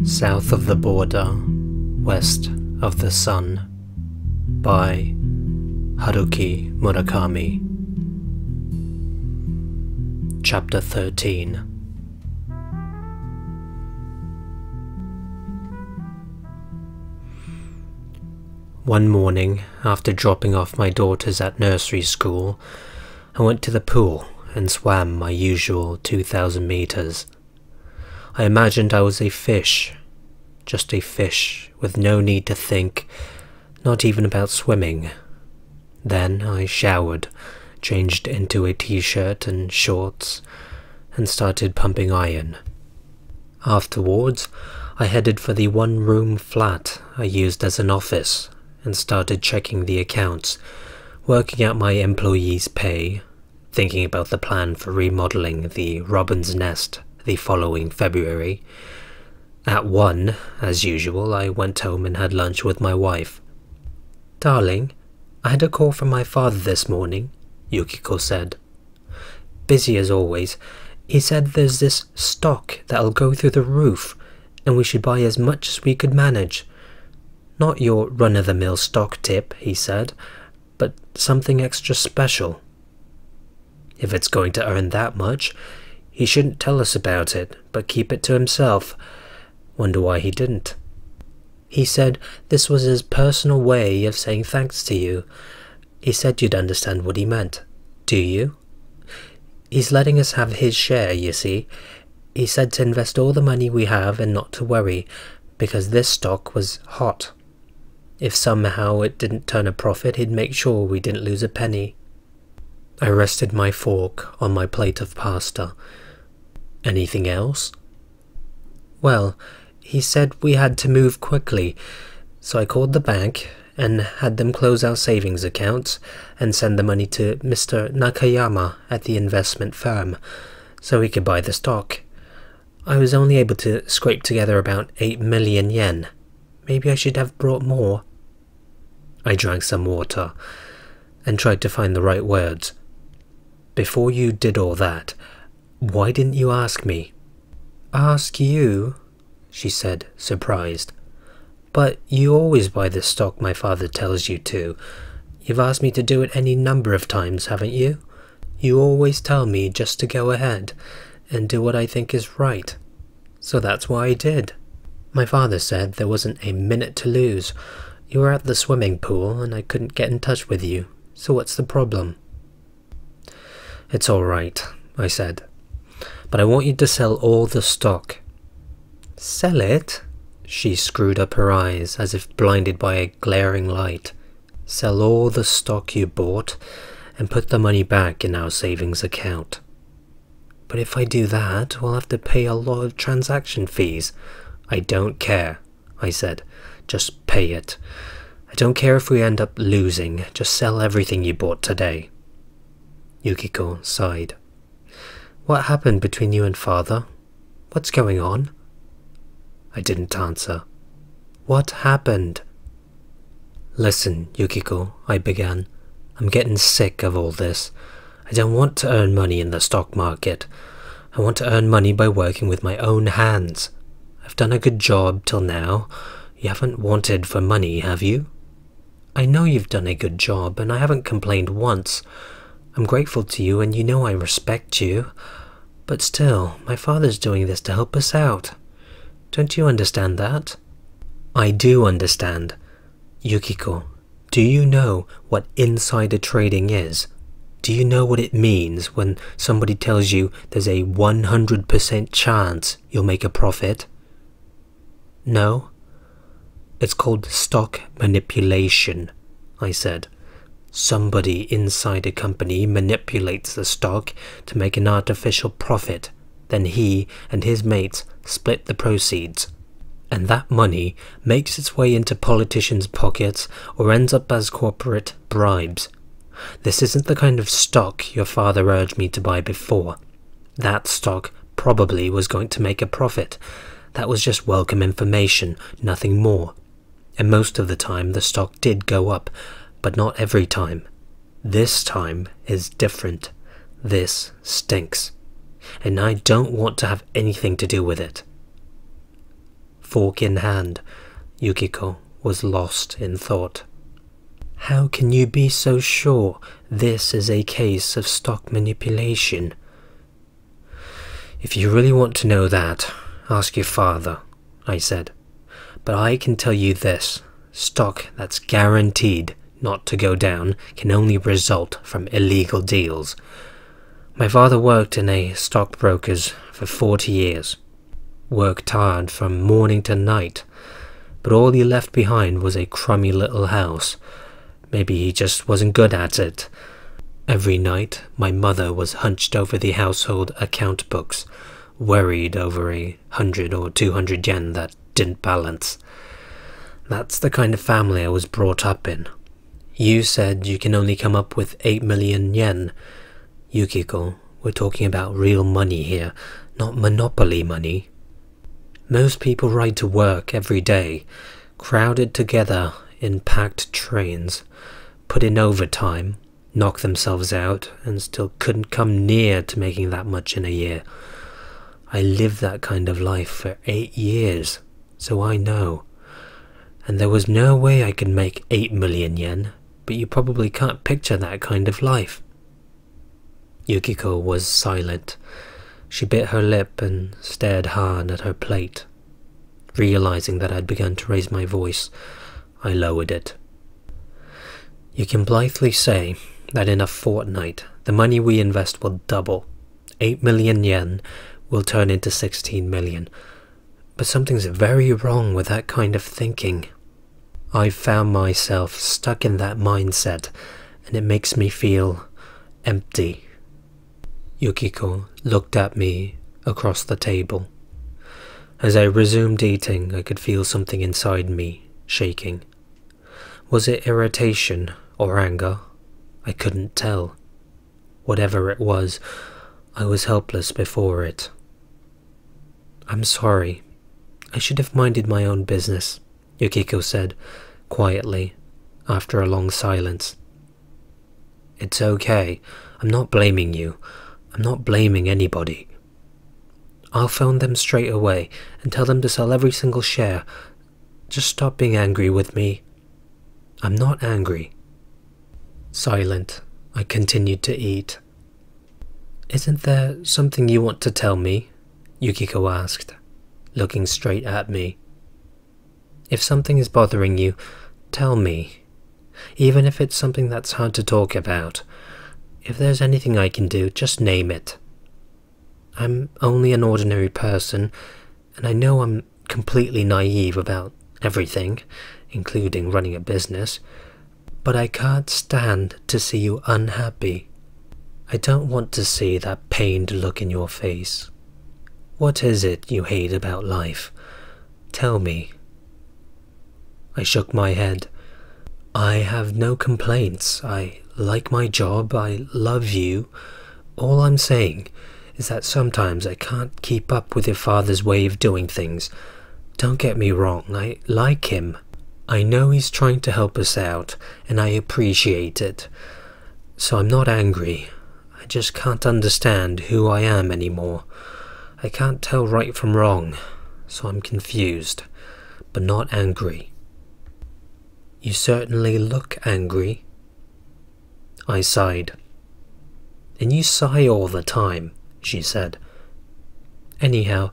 South of the Border, West of the Sun by Haruki Murakami. Chapter 13. One morning, after dropping off my daughters at nursery school, I went to the pool and swam my usual 2,000 meters. I imagined I was a fish, just a fish, with no need to think, not even about swimming. Then I showered, changed into a t-shirt and shorts, and started pumping iron. Afterwards, I headed for the one-room flat I used as an office, and started checking the accounts, working out my employees' pay, thinking about the plan for remodeling the Robin's Nest the following February. At 1, as usual, I went home and had lunch with my wife. "Darling, I had a call from my father this morning," Yukiko said. "Busy as always. He said there's this stock that'll go through the roof, and we should buy as much as we could manage. Not your run-of-the-mill stock tip," he said, "but something extra special. If it's going to earn that much, he shouldn't tell us about it, but keep it to himself. Wonder why he didn't. He said this was his personal way of saying thanks to you. He said you'd understand what he meant. Do you? He's letting us have his share, you see. He said to invest all the money we have and not to worry, because this stock was hot. If somehow it didn't turn a profit, he'd make sure we didn't lose a penny." I rested my fork on my plate of pasta. "Anything else?" "Well, he said we had to move quickly, so I called the bank and had them close our savings accounts and send the money to Mr. Nakayama at the investment firm, so he could buy the stock. I was only able to scrape together about 8 million yen. Maybe I should have brought more." I drank some water and tried to find the right words. "Before you did all that, why didn't you ask me?" "Ask you?" she said, surprised. "But you always buy the stock my father tells you to. You've asked me to do it any number of times, haven't you? You always tell me just to go ahead and do what I think is right. So that's why I did. My father said there wasn't a minute to lose. You were at the swimming pool and I couldn't get in touch with you, so what's the problem?" "It's all right," I said, "but I want you to sell all the stock." "Sell it?" She screwed up her eyes as if blinded by a glaring light. "Sell all the stock you bought and put the money back in our savings account." "But if I do that, we'll have to pay a lot of transaction fees." "I don't care," I said. "Just pay it. I don't care if we end up losing. Just sell everything you bought today." Yukiko sighed. "What happened between you and father? What's going on?" I didn't answer. "What happened?" "Listen, Yukiko," I began. "I'm getting sick of all this. I don't want to earn money in the stock market. I want to earn money by working with my own hands. I've done a good job till now. You haven't wanted for money, have you?" "I know you've done a good job, and I haven't complained once. I'm grateful to you, and you know I respect you. But still, my father's doing this to help us out. Don't you understand that?" "I do understand. Yukiko, do you know what insider trading is? Do you know what it means when somebody tells you there's a 100% chance you'll make a profit?" "No." "It's called stock manipulation," I said. "Somebody inside a company manipulates the stock to make an artificial profit. Then he and his mates split the proceeds. And that money makes its way into politicians' pockets or ends up as corporate bribes. This isn't the kind of stock your father urged me to buy before. That stock probably was going to make a profit. That was just welcome information, nothing more. And most of the time the stock did go up, but not every time. This time is different. This stinks. And I don't want to have anything to do with it." fork in hand. Yukiko was lost in thought. How can you be so sure this is a case of stock manipulation? If you really want to know that, ask your father, I said. But I can tell you this, stock that's guaranteed not to go down can only result from illegal deals. My father worked in a stockbroker's for 40 years. Worked hard from morning to night, but all he left behind was a crummy little house. Maybe he just wasn't good at it. Every night, my mother was hunched over the household account books, worried over 100 or 200 yen that didn't balance. That's the kind of family I was brought up in. You said you can only come up with 8 million yen. Yukiko, we're talking about real money here, not monopoly money. Most people ride to work every day, crowded together in packed trains, put in overtime, knock themselves out, and still couldn't come near to making that much in a year. I lived that kind of life for 8 years, so I know. And there was no way I could make 8 million yen, but you probably can't picture that kind of life. Yukiko was silent. She bit her lip and stared hard at her plate. Realizing that I'd begun to raise my voice, I lowered it. You can blithely say that in a fortnight, the money we invest will double. 8 million yen will turn into 16 million. But something's very wrong with that kind of thinking. I've found myself stuck in that mindset, and it makes me feel empty. Yukiko looked at me across the table. As I resumed eating, I could feel something inside me shaking. Was it irritation or anger? I couldn't tell. Whatever it was, I was helpless before it. I'm sorry. I should have minded my own business, Yukiko said, quietly, after a long silence. It's okay. I'm not blaming you. I'm not blaming anybody. I'll phone them straight away and tell them to sell every single share. Just stop being angry with me. I'm not angry. Silent, I continued to eat. Isn't there something you want to tell me? Yukiko asked, looking straight at me. If something is bothering you, tell me. Even if it's something that's hard to talk about. If there's anything I can do, just name it. I'm only an ordinary person, and I know I'm completely naive about everything, including running a business, but I can't stand to see you unhappy. I don't want to see that pained look in your face. What is it you hate about life? Tell me. I shook my head. I have no complaints. I like my job. I love you. All I'm saying is that sometimes I can't keep up with your father's way of doing things. Don't get me wrong, I like him. I know he's trying to help us out, and I appreciate it. So I'm not angry. I just can't understand who I am anymore. I can't tell right from wrong, so I'm confused, but not angry. You certainly look angry. I sighed. And you sigh all the time, she said. Anyhow,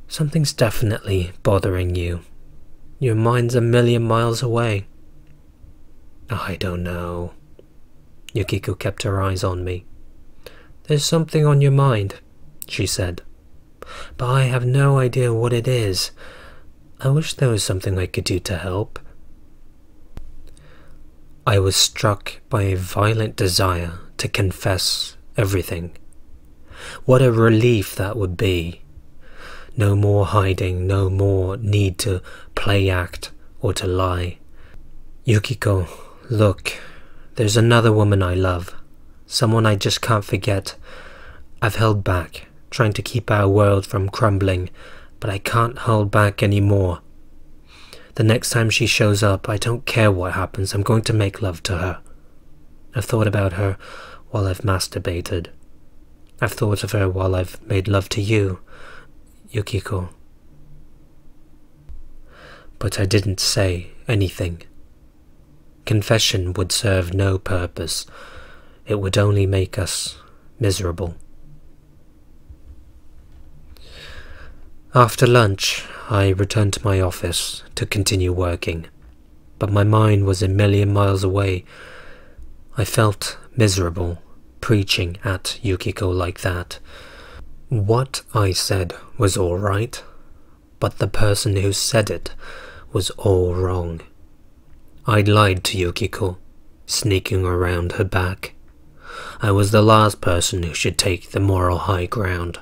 something's definitely bothering you. Your mind's a million miles away. I don't know. Yukiko kept her eyes on me. There's something on your mind, she said. But I have no idea what it is. I wish there was something I could do to help. I was struck by a violent desire to confess everything. What a relief that would be. No more hiding, no more need to play act or to lie. Yukiko, look, there's another woman I love. Someone I just can't forget. I've held back, trying to keep our world from crumbling, but I can't hold back anymore. The next time she shows up, I don't care what happens, I'm going to make love to her. I've thought about her while I've masturbated. I've thought of her while I've made love to you, Yukiko. but I didn't say anything. Confession would serve no purpose. It would only make us miserable. After lunch, I returned to my office to continue working, but my mind was a million miles away. I felt miserable preaching at Yukiko like that. What I said was all right, but the person who said it was all wrong. I'd lied to Yukiko, sneaking around her back. I was the last person who should take the moral high ground.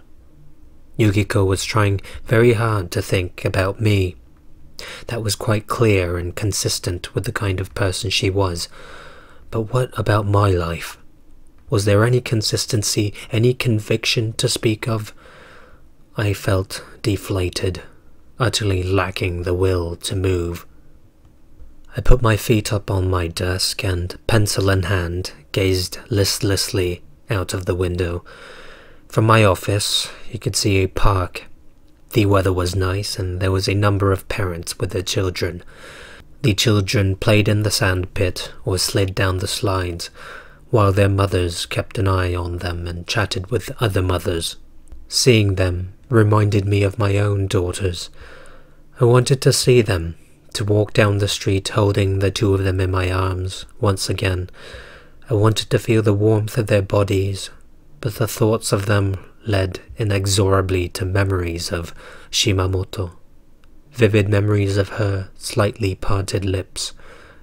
Yukiko was trying very hard to think about me. That was quite clear and consistent with the kind of person she was. But what about my life? Was there any consistency, any conviction to speak of? I felt deflated, utterly lacking the will to move. I put my feet up on my desk and, pencil in hand, gazed listlessly out of the window. From my office, you could see a park. The weather was nice and there was a number of parents with their children. The children played in the sand pit or slid down the slides, while their mothers kept an eye on them and chatted with other mothers. Seeing them reminded me of my own daughters. I wanted to see them, to walk down the street holding the two of them in my arms once again. I wanted to feel the warmth of their bodies, but the thoughts of them led inexorably to memories of Shimamoto. Vivid memories of her slightly parted lips.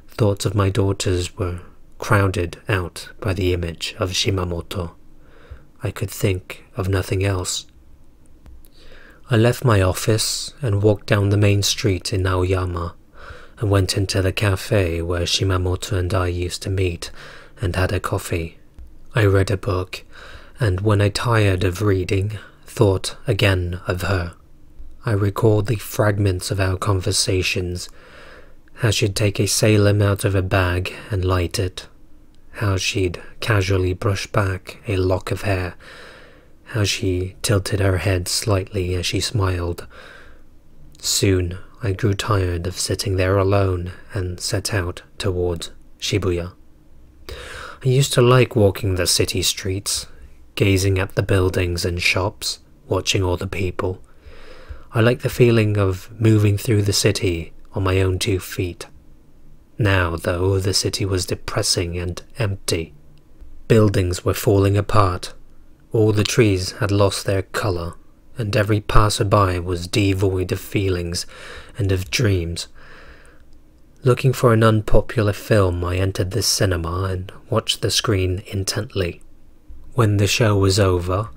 Thoughts of my daughters were crowded out by the image of Shimamoto. I could think of nothing else. I left my office and walked down the main street in Aoyama and went into the cafe where Shimamoto and I used to meet and had a coffee. I read a book, and when I tired of reading, thought again of her. I recalled the fragments of our conversations, how she'd take a salem out of a bag and light it, how she'd casually brush back a lock of hair, how she tilted her head slightly as she smiled. Soon I grew tired of sitting there alone and set out towards Shibuya. I used to like walking the city streets, gazing at the buildings and shops, watching all the people. I liked the feeling of moving through the city on my own 2 feet. Now, though, the city was depressing and empty. Buildings were falling apart. All the trees had lost their colour, and every passerby was devoid of feelings and of dreams. Looking for an unpopular film, I entered the cinema and watched the screen intently. When the show was over,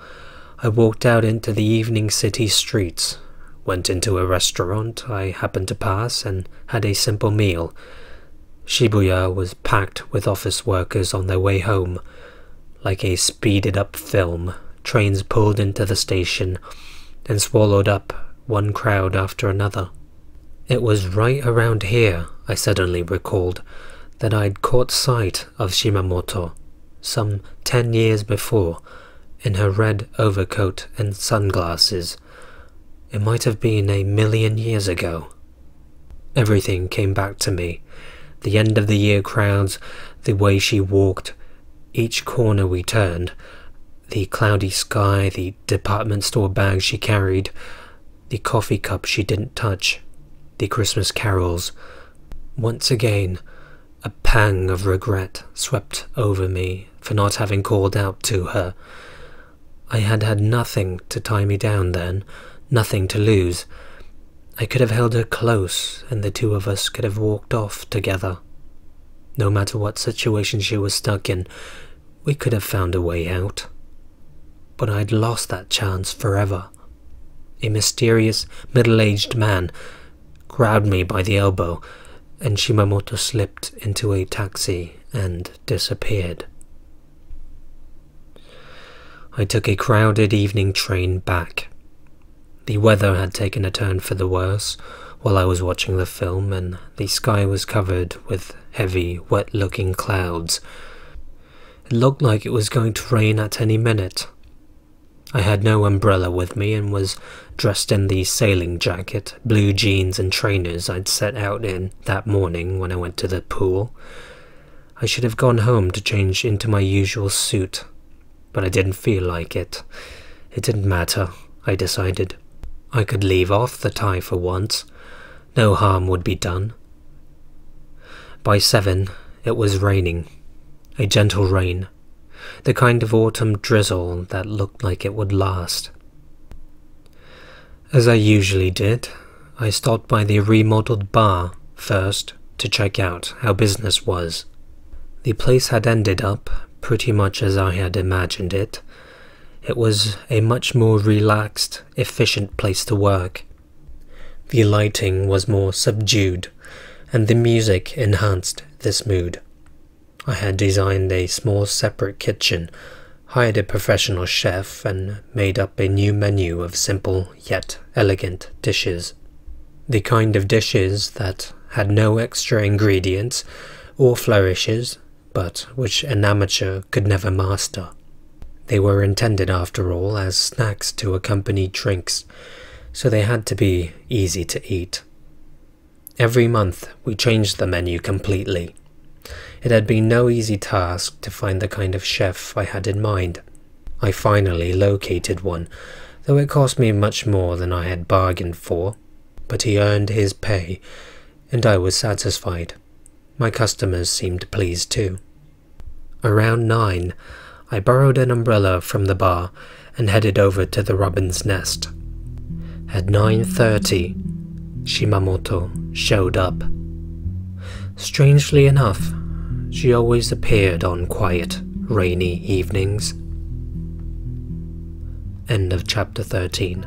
I walked out into the evening city streets, went into a restaurant I happened to pass and had a simple meal. Shibuya was packed with office workers on their way home. Like a speeded-up film, trains pulled into the station and swallowed up one crowd after another. It was right around here, I suddenly recalled, that I'd caught sight of Shimamoto, some 10 years before, in her red overcoat and sunglasses. It might have been 1,000,000 years ago. Everything came back to me. The end-of-the-year crowds, the way she walked, each corner we turned, the cloudy sky, the department store bag she carried, the coffee cup she didn't touch, the Christmas carols. Once again, a pang of regret swept over me for not having called out to her. I had had nothing to tie me down then, nothing to lose. I could have held her close, and the two of us could have walked off together. No matter what situation she was stuck in, we could have found a way out. But I'd lost that chance forever. A mysterious, middle-aged man grabbed me by the elbow, and Shimamoto slipped into a taxi and disappeared. I took a crowded evening train back. The weather had taken a turn for the worse while I was watching the film, and the sky was covered with heavy, wet-looking clouds. It looked like it was going to rain at any minute. I had no umbrella with me and was dressed in the sailing jacket, blue jeans and trainers I'd set out in that morning when I went to the pool. I should have gone home to change into my usual suit, but I didn't feel like it. It didn't matter, I decided. I could leave off the tie for once. No harm would be done. By 7, it was raining. A gentle rain. The kind of autumn drizzle that looked like it would last. As I usually did, I stopped by the remodeled bar first to check out how business was. The place had ended up pretty much as I had imagined it. It was a much more relaxed, efficient place to work. The lighting was more subdued, and the music enhanced this mood. I had designed a small separate kitchen, hired a professional chef, and made up a new menu of simple yet elegant dishes. The kind of dishes that had no extra ingredients or flourishes, but which an amateur could never master. They were intended, after all, as snacks to accompany drinks, so they had to be easy to eat. Every month we changed the menu completely. It had been no easy task to find the kind of chef I had in mind. I finally located one, though it cost me much more than I had bargained for, but he earned his pay, and I was satisfied. My customers seemed pleased too. Around 9, I borrowed an umbrella from the bar and headed over to the Robin's Nest. At 9:30, Shimamoto showed up. Strangely enough, she always appeared on quiet, rainy evenings. End of chapter 13.